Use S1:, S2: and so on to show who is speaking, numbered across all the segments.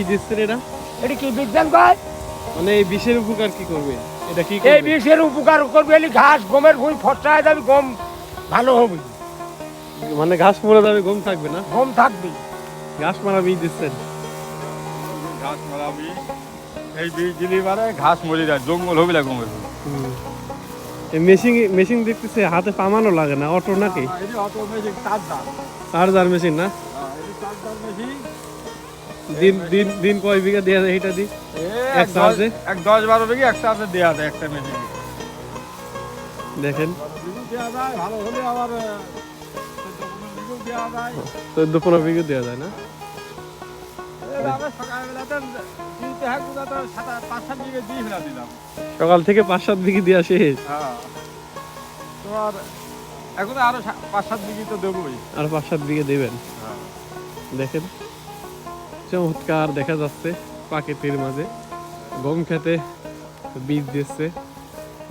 S1: বীজ দিচ্ছেন এটা?
S2: এটা কি বিজ্ঞান কয়?
S1: মানে এই বিষের উপকার কি করবে? এটা কি
S2: এই
S1: করবে?
S2: বিষের উপকার করবে এলি ঘাস গমের ভুঁই ফসলায় যাবে, গম ভালো হবে,
S1: মানে ঘাস মরে যাবে, গম থাকবে না?
S2: গম থাকবে।
S1: ঘাস মারা বীজ দিচ্ছেন?
S3: ঘাস মারা বীজ, এই বীজ দিলে মানে ঘাস মরে যায়, জঙ্গল হবে না গমের।
S1: এই মেশিন দেখতেছে হাতে পামানো লাগে না, অটো নাকি?
S3: এটা auto machine, charger.
S1: Charger machine না?
S3: এটা চার্জার মেশিন।
S1: দিন কয় বিঘা দেওয়া যায় এটা দি? এক চার্জে?
S3: 10-12 বিঘি এক চার্জে দেওয়া যায় একটা মেশিন।
S1: দেখেন
S3: দেওয়া যায়, ভালো হলে আবার 14-15 বিঘিও দেওয়া যায়।
S1: 14-15 বিঘা দেওয়া যায় না?
S3: আমরা সকালবেলাতে দিতে হয়, 5-7 বিঘে দিয়ে ফেলা দিলাম।
S1: সকাল থেকে 5-7 বিঘি দেওয়া শেষ?
S3: হ্যাঁ, তোমার এখন আরো 5-7 বিঘি তো দেবোই।
S1: আর 5-7 বিঘা দেবেন? দেখেন চমৎকার দেখা যাচ্ছে প্রাকৃতির মাঝে গম খেতে বীজ দিচ্ছে।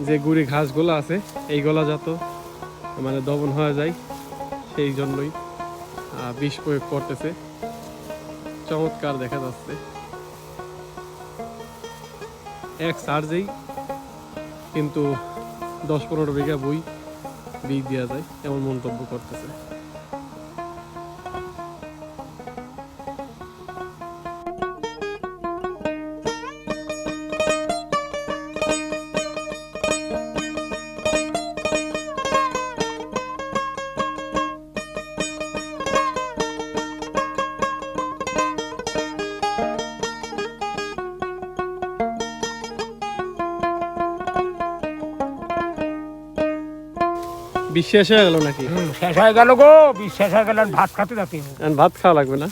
S1: যে গুড়ি ঘাসগুলো আছে এইগুলা যত মানে দমন হয়ে যায় সেই জন্যই বিষ প্রয়োগ করতেছে। চমৎকার দেখা যাচ্ছে, এক চার্জেই কিন্তু 10-15 বিঘা বীজ দেওয়া যায় এমন মন্তব্য করতেছে। বিশ্বাস হয়ে গেল নাকি?
S2: শেষ হয়ে গেল গো, বিশ্বাস হয়ে গেল, ভাত খাতে যাতে
S1: ভাত খাওয়া লাগবে না?